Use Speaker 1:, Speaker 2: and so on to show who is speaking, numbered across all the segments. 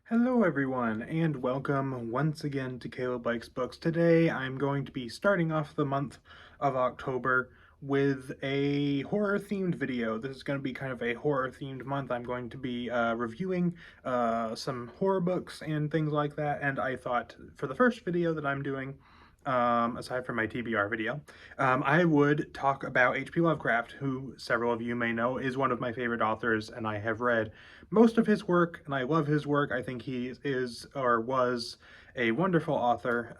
Speaker 1: Hello everyone, and welcome once again to Caleb Likes Books. Today I'm going to be starting off the month of October with a horror-themed video. This is going to be kind of a horror-themed month. I'm going to be reviewing some horror books and things like that, and I thought for the first video that I'm doing, aside from my TBR video, I would talk about H.P. Lovecraft, who several of you may know is one of my favorite authors, and I have read most of his work, and I love his work. I think he is or was a wonderful author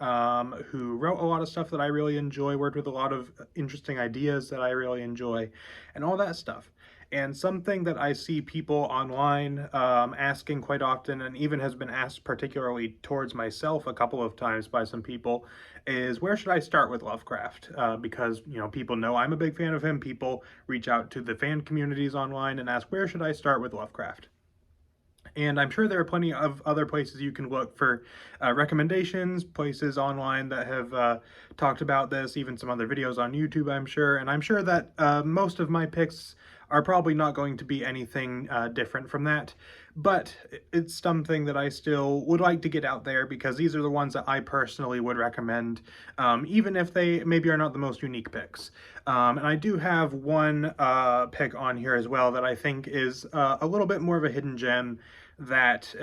Speaker 1: who wrote a lot of stuff that I really enjoy, worked with a lot of interesting ideas that I really enjoy, and all that stuff. And something that I see people online asking quite often, and even has been asked particularly towards myself a couple of times by some people, is where should I start with Lovecraft? Because, people know I'm a big fan of him. People reach out to the fan communities online and ask, where should I start with Lovecraft? And I'm sure there are plenty of other places you can look for recommendations, places online that have talked about this, even some other videos on YouTube, I'm sure. And I'm sure that most of my picks are probably not going to be anything different from that. But it's something that I still would like to get out there because these are the ones that I personally would recommend, even if they maybe are not the most unique picks. And I do have one pick on here as well that I think is a little bit more of a hidden gem that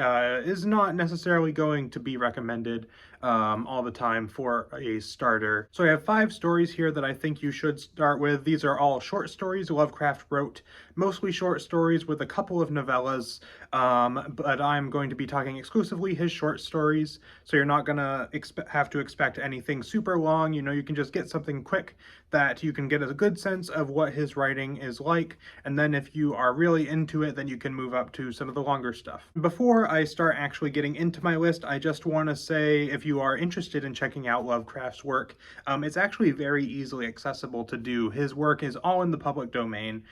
Speaker 1: is not necessarily going to be recommended all the time for a starter. So I have 5 stories here that I think you should start with. These are all short stories Lovecraft wrote, mostly short stories with a couple of novellas, but I'm going to be talking exclusively his short stories, so you're not gonna have to expect anything super long. You can just get something quick that you can get a good sense of what his writing is like, and then if you are really into it, then you can move up to some of the longer stuff. Before I start actually getting into my list, I just want to say if you are interested in checking out Lovecraft's work, it's actually very easily accessible to do. His work is all in the public domain.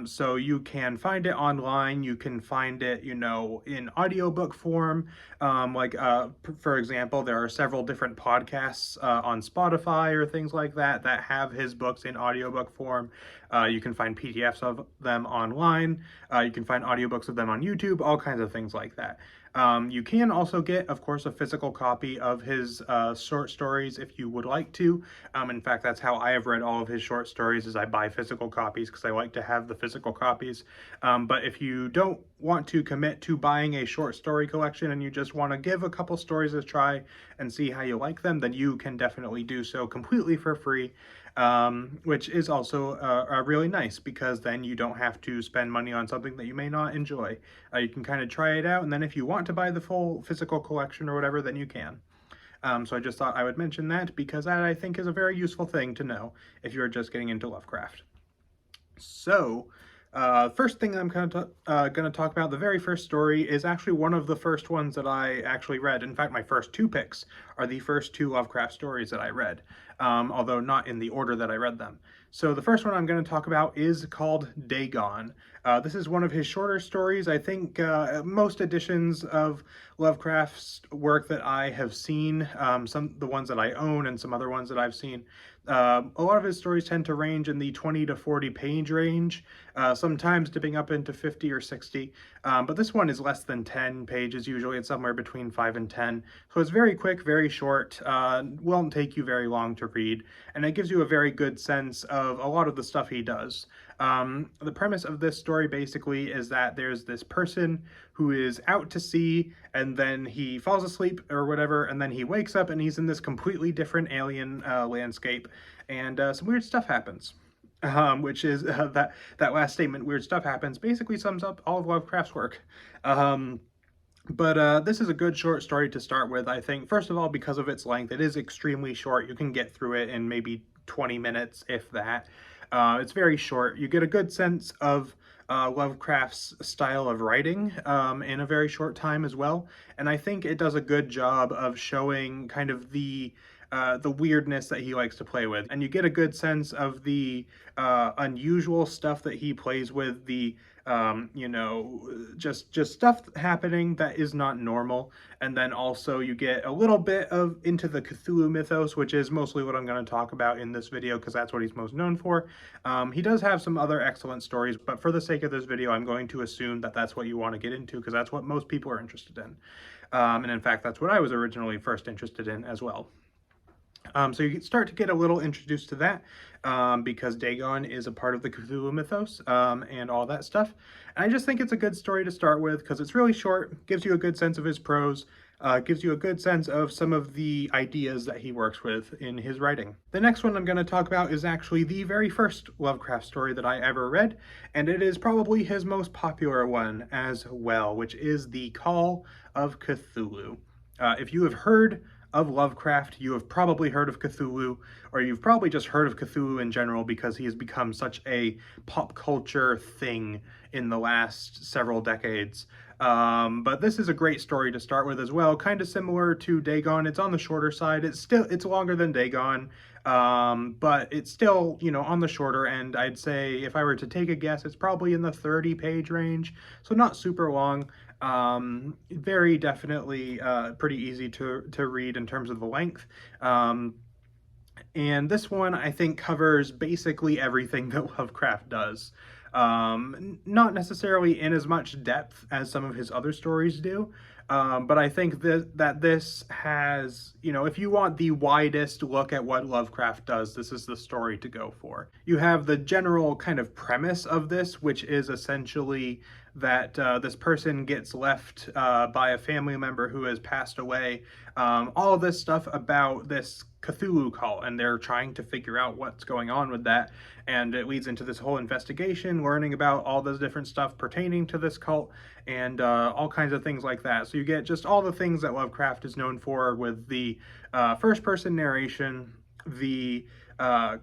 Speaker 1: So you can find it online, you can find it, in audiobook form. For example, there are several different podcasts on Spotify or things like that that have his books in audiobook form. You can find PDFs of them online. You can find audiobooks of them on YouTube, all kinds of things like that. You can also get, of course, a physical copy of his short stories if you would like to. In fact, that's how I have read all of his short stories, is I buy physical copies because I like to have the physical copies. But if you don't want to commit to buying a short story collection and you just want to give a couple stories a try and see how you like them, then you can definitely do so completely for free. Which is also really nice because then you don't have to spend money on something that you may not enjoy. You can kind of try it out, and then if you want to buy the full physical collection or whatever, then you can. So I just thought I would mention that because that I think is a very useful thing to know if you're just getting into Lovecraft. So, first thing I'm going to talk about, the very first story, is actually one of the first ones that I actually read. In fact, my first 2 picks are the first 2 Lovecraft stories that I read, although not in the order that I read them. So the first one I'm going to talk about is called Dagon. This is one of his shorter stories. I think most editions of Lovecraft's work that I have seen, the ones that I own and some other ones that I've seen, a lot of his stories tend to range in the 20 to 40 page range, sometimes dipping up into 50 or 60, but this one is less than 10 pages usually. It's somewhere between 5 and 10, so it's very quick, very short, won't take you very long to read, and it gives you a very good sense of a lot of the stuff he does. The premise of this story basically is that there's this person who is out to sea, and then he falls asleep or whatever, and then he wakes up and he's in this completely different alien landscape, and some weird stuff happens. Which is that last statement, weird stuff happens, basically sums up all of Lovecraft's work. But this is a good short story to start with, I think. First of all, because of its length, it is extremely short. You can get through it in maybe 20 minutes, if that. It's very short. You get a good sense of Lovecraft's style of writing in a very short time as well. And I think it does a good job of showing kind of the the weirdness that he likes to play with. And you get a good sense of the unusual stuff that he plays with, the you know, just stuff happening that is not normal. And then also you get a little bit of into the Cthulhu mythos, which is mostly what I'm going to talk about in this video because that's what he's most known for. He does have some other excellent stories, but for the sake of this video, I'm going to assume that that's what you want to get into because that's what most people are interested in. And in fact, that's what I was originally first interested in as well. So you start to get a little introduced to that because Dagon is a part of the Cthulhu mythos and all that stuff. And I just think it's a good story to start with because it's really short, gives you a good sense of his prose, gives you a good sense of some of the ideas that he works with in his writing. The next one I'm going to talk about is actually the very first Lovecraft story that I ever read, and it is probably his most popular one as well, which is The Call of Cthulhu. If you have heard of Lovecraft, you have probably heard of Cthulhu, or you've probably just heard of Cthulhu in general because he has become such a pop culture thing in the last several decades. But this is a great story to start with as well, kind of similar to Dagon. It's on the shorter side. It's longer than Dagon, but it's still, you know, on the shorter end. I'd say if I were to take a guess, it's probably in the 30-page range, so not super long. Very definitely pretty easy to read in terms of the length. And this one, I think, covers basically everything that Lovecraft does. Not necessarily in as much depth as some of his other stories do, but I think that this has, you know, if you want the widest look at what Lovecraft does, this is the story to go for. You have the general kind of premise of this, which is essentially that this person gets left by a family member who has passed away. All this stuff about this Cthulhu cult, and they're trying to figure out what's going on with that, and it leads into this whole investigation, learning about all this different stuff pertaining to this cult, and all kinds of things like that. So you get just all the things that Lovecraft is known for with the first-person narration, the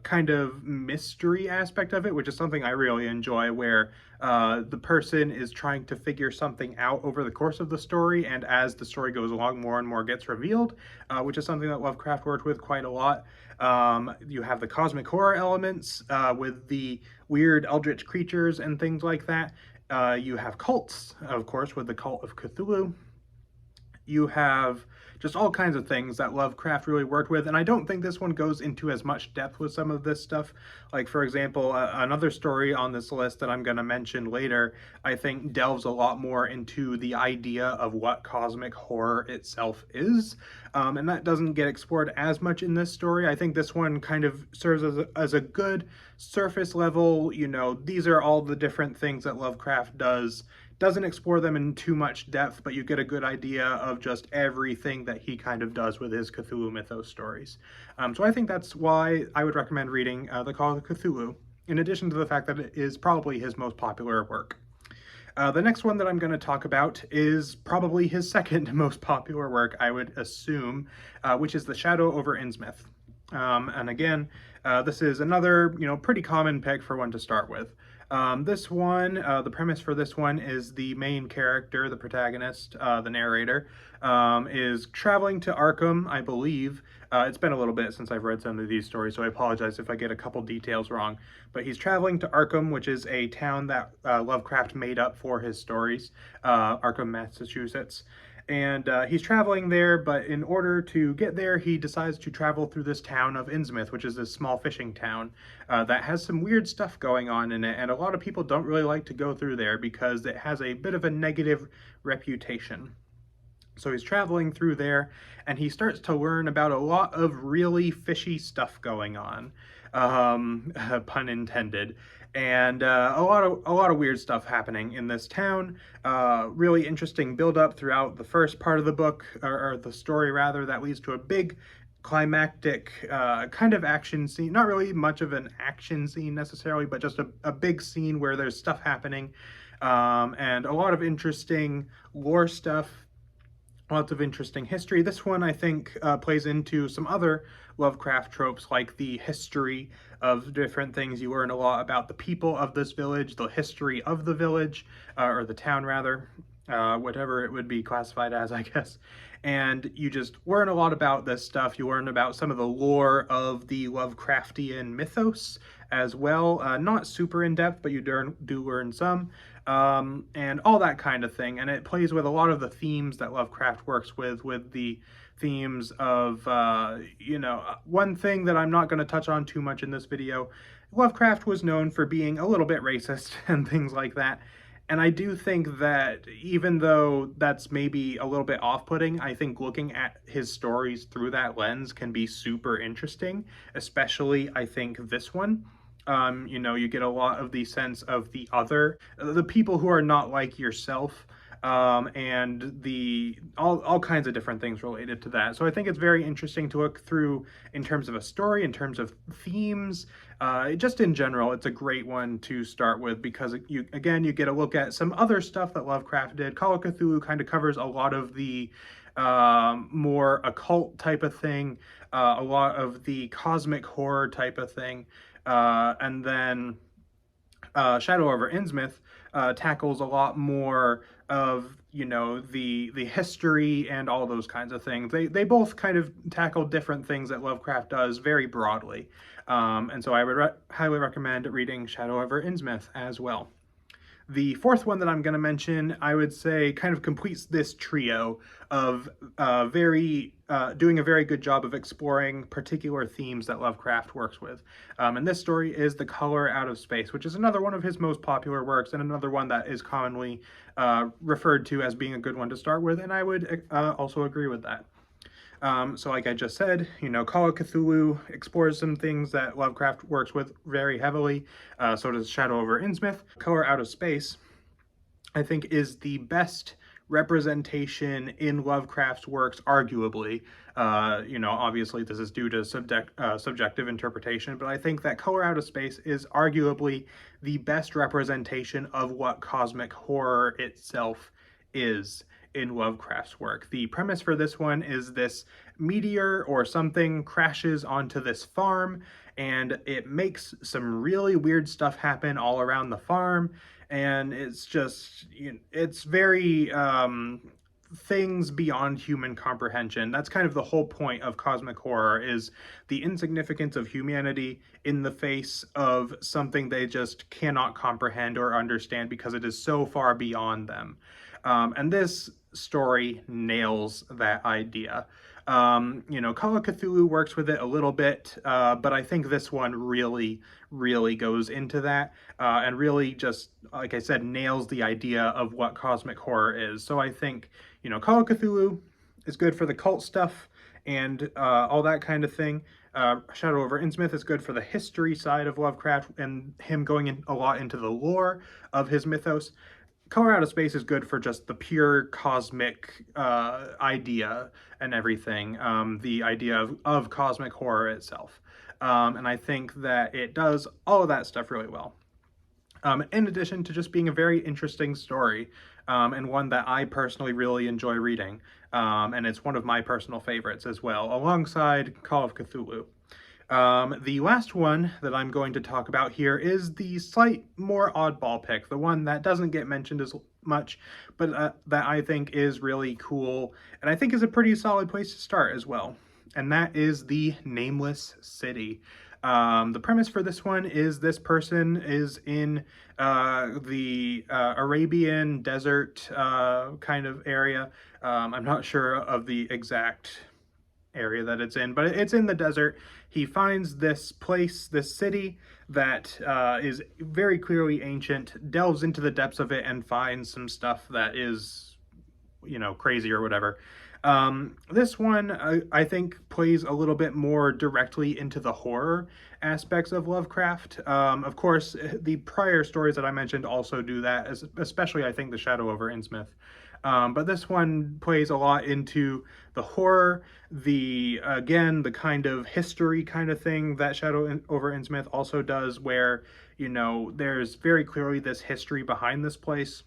Speaker 1: kind of mystery aspect of it, which is something I really enjoy, where the person is trying to figure something out over the course of the story, and as the story goes along, more and more gets revealed, which is something that Lovecraft worked with quite a lot. You have the cosmic horror elements with the weird eldritch creatures and things like that. You have cults, of course, with the Cult of Cthulhu. You have just all kinds of things that Lovecraft really worked with, and I don't think this one goes into as much depth with some of this stuff. Like, for example, another story on this list that I'm going to mention later, I think delves a lot more into the idea of what cosmic horror itself is, and that doesn't get explored as much in this story. I think this one kind of serves as a good surface level, you know, these are all the different things that Lovecraft does. Doesn't explore them in too much depth, but you get a good idea of just everything that he kind of does with his Cthulhu mythos stories. So I think that's why I would recommend reading The Call of Cthulhu, in addition to the fact that it is probably his most popular work. The next one that I'm going to talk about is probably his second most popular work, I would assume, which is The Shadow over Innsmouth. And again, this is another, you know, pretty common pick for one to start with. This one, the premise for this one is the main character, the protagonist, the narrator, is traveling to Arkham, I believe. It's been a little bit since I've read some of these stories, so I apologize if I get a couple details wrong. But he's traveling to Arkham, which is a town that Lovecraft made up for his stories, Arkham, Massachusetts. And he's traveling there, but in order to get there, he decides to travel through this town of Innsmouth, which is this small fishing town that has some weird stuff going on in it, and a lot of people don't really like to go through there because it has a bit of a negative reputation. So he's traveling through there, and he starts to learn about a lot of really fishy stuff going on, pun intended. And a lot of weird stuff happening in this town. Really interesting build-up throughout the first part of the book, or the story rather, that leads to a big climactic kind of action scene. Not really much of an action scene necessarily, but just a big scene where there's stuff happening, and a lot of interesting lore stuff. Lots of interesting history. This one, I think, plays into some other Lovecraft tropes, like the history of different things. You learn a lot about the people of this village, the history of the village, or the town, rather. whatever it would be classified as, I guess. And you just learn a lot about this stuff. You learn about some of the lore of the Lovecraftian mythos as well. Not super in depth, but you do learn some, and all that kind of thing. And it plays with a lot of the themes that Lovecraft works with the themes of, one thing that I'm not going to touch on too much in this video. Lovecraft was known for being a little bit racist and things like that. And I do think that even though that's maybe a little bit off-putting, I think looking at his stories through that lens can be super interesting, especially I think this one. You get a lot of the sense of the other, the people who are not like yourself, and the all kinds of different things related to that. So I think it's very interesting to look through in terms of a story, in terms of themes, just in general. It's a great one to start with because you get a look at some other stuff that Lovecraft did. Call of Cthulhu kind of covers a lot of the more occult type of thing, a lot of the cosmic horror type of thing, and then Shadow over Innsmouth tackles a lot more of the history and all those kinds of things. They both kind of tackle different things that Lovecraft does very broadly, and so I would highly recommend reading Shadow over Innsmouth as well. The fourth one that I'm going to mention, I would say, kind of completes this trio of doing a very good job of exploring particular themes that Lovecraft works with. And this story is The Color Out of Space, which is another one of his most popular works and another one that is commonly referred to as being a good one to start with, and I would also agree with that. So like I just said, Call of Cthulhu explores some things that Lovecraft works with very heavily. So does Shadow over Innsmouth. Color Out of Space, I think, is the best representation in Lovecraft's works, arguably. Obviously this is due to subjective interpretation, but I think that Color Out of Space is arguably the best representation of what cosmic horror itself is in Lovecraft's work. The premise for this one is this meteor or something crashes onto this farm, and it makes some really weird stuff happen all around the farm, and it's just, it's very things beyond human comprehension. That's kind of the whole point of cosmic horror, is the insignificance of humanity in the face of something they just cannot comprehend or understand because it is so far beyond them. And this story nails that idea. Call of Cthulhu works with it a little bit, but I think this one really, really goes into that, and really just, like I said, nails the idea of what cosmic horror is. So I think, Call of Cthulhu is good for the cult stuff and all that kind of thing. Shadow over Innsmouth is good for the history side of Lovecraft and him going a lot into the lore of his mythos. Color Out of Space is good for just the pure cosmic idea and everything, the idea of cosmic horror itself. And I think that it does all of that stuff really well. In addition to just being a very interesting story, and one that I personally really enjoy reading, and it's one of my personal favorites as well, alongside Call of Cthulhu. The last one that I'm going to talk about here is the slight more oddball pick, the one that doesn't get mentioned as much, but that I think is really cool, and I think is a pretty solid place to start as well, and that is The Nameless City. The premise for this one is this person is in the Arabian desert kind of area. I'm not sure of the exact area that it's in, but it's in the desert. He finds this place, this city that is very clearly ancient, delves into the depths of it and finds some stuff that is, crazy or whatever. This one, I think, plays a little bit more directly into the horror aspects of Lovecraft. Of course, the prior stories that I mentioned also do that, especially, I think, The Shadow over Innsmouth. But this one plays a lot into the horror, the kind of history kind of thing that Shadow over Innsmouth also does, where, there's very clearly this history behind this place,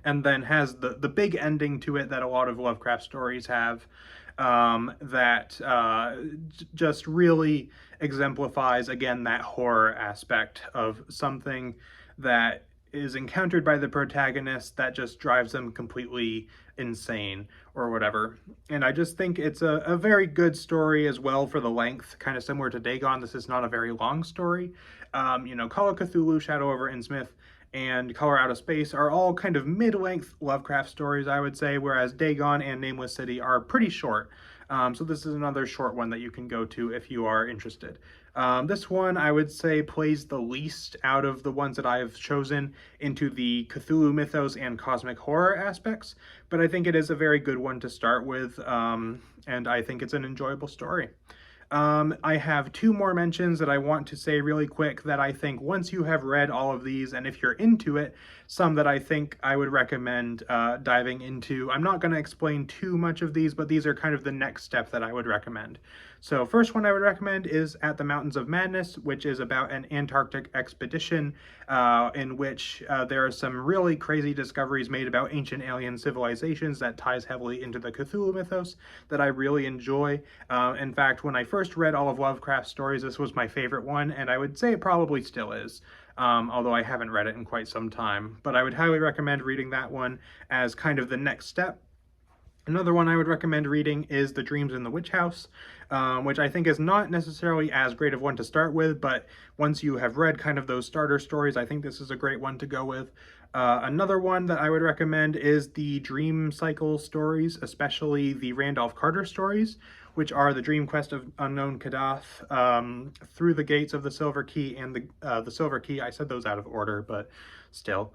Speaker 1: and then has the big ending to it that a lot of Lovecraft stories have, that just really exemplifies, again, that horror aspect of something that is encountered by the protagonist that just drives them completely insane or whatever. And I just think it's a very good story as well for the length, kind of similar to Dagon. This is not a very long story. You know, Call of Cthulhu, Shadow over Innsmouth, and Color Out of Space are all kind of mid-length Lovecraft stories, I would say, whereas Dagon and Nameless City are pretty short. So this is another short one that you can go to if you are interested. This one, I would say, plays the least out of the ones that I've chosen into the Cthulhu mythos and cosmic horror aspects, but I think it is a very good one to start with, and I think it's an enjoyable story. I have two more mentions that I want to say really quick that I think once you have read all of these, and if you're into it, some that I think I would recommend diving into. I'm not going to explain too much of these, but these are kind of the next step that I would recommend. So first one I would recommend is At the Mountains of Madness, which is about an Antarctic expedition in which there are some really crazy discoveries made about ancient alien civilizations that ties heavily into the Cthulhu mythos that I really enjoy. In fact, when I first read all of Lovecraft's stories, this was my favorite one, and I would say it probably still is. Although I haven't read it in quite some time. But I would highly recommend reading that one as kind of the next step. Another one I would recommend reading is The Dreams in the Witch House, which I think is not necessarily as great of one to start with, but once you have read kind of those starter stories, I think this is a great one to go with. Another one that I would recommend is the Dream Cycle stories, especially the Randolph Carter stories, which are The Dream Quest of Unknown Kadath, Through the Gates of the Silver Key, and the Silver Key. I said those out of order, but still.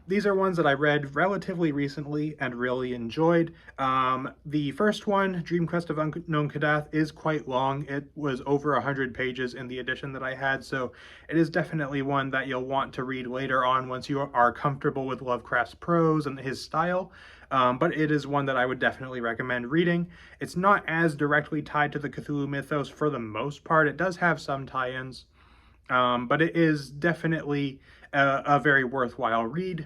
Speaker 1: These are ones that I read relatively recently and really enjoyed. The first one, Dream Quest of Unknown Kadath, is quite long. It was over 100 pages in the edition that I had, so it is definitely one that you'll want to read later on once you are comfortable with Lovecraft's prose and his style. But it is one that I would definitely recommend reading. It's not as directly tied to the Cthulhu mythos for the most part. It does have some tie-ins, but it is definitely a very worthwhile read.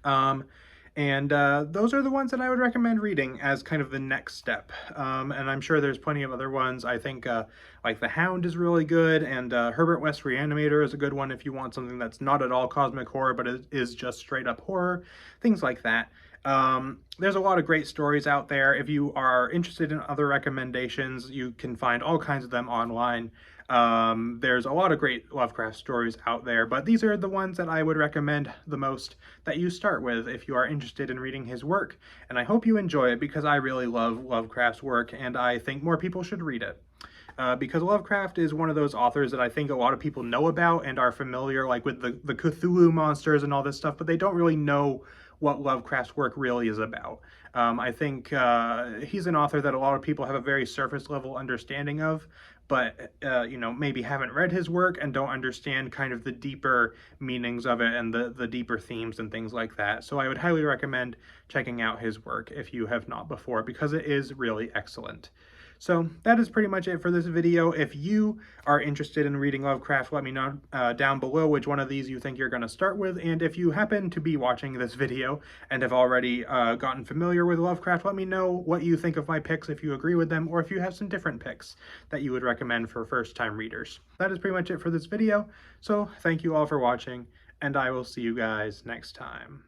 Speaker 1: Those are the ones that I would recommend reading as kind of the next step. And I'm sure there's plenty of other ones. I think like The Hound is really good, and Herbert West Reanimator is a good one if you want something that's not at all cosmic horror, but is just straight up horror, things like that. There's a lot of great stories out there. If you are interested in other recommendations, you can find all kinds of them online. There's a lot of great Lovecraft stories out there, but these are the ones that I would recommend the most that you start with if you are interested in reading his work. And I hope you enjoy it because I really love Lovecraft's work, and I think more people should read it. Because Lovecraft is one of those authors that I think a lot of people know about and are familiar like with the Cthulhu monsters and all this stuff, but they don't really know what Lovecraft's work really is about. I think he's an author that a lot of people have a very surface level understanding of, but you know, maybe haven't read his work and don't understand kind of the deeper meanings of it and the deeper themes and things like that. So I would highly recommend checking out his work if you have not before, because it is really excellent. So that is pretty much it for this video. If you are interested in reading Lovecraft, let me know down below which one of these you think you're going to start with. And if you happen to be watching this video and have already gotten familiar with Lovecraft, let me know what you think of my picks, if you agree with them, or if you have some different picks that you would recommend for first-time readers. That is pretty much it for this video. So thank you all for watching, and I will see you guys next time.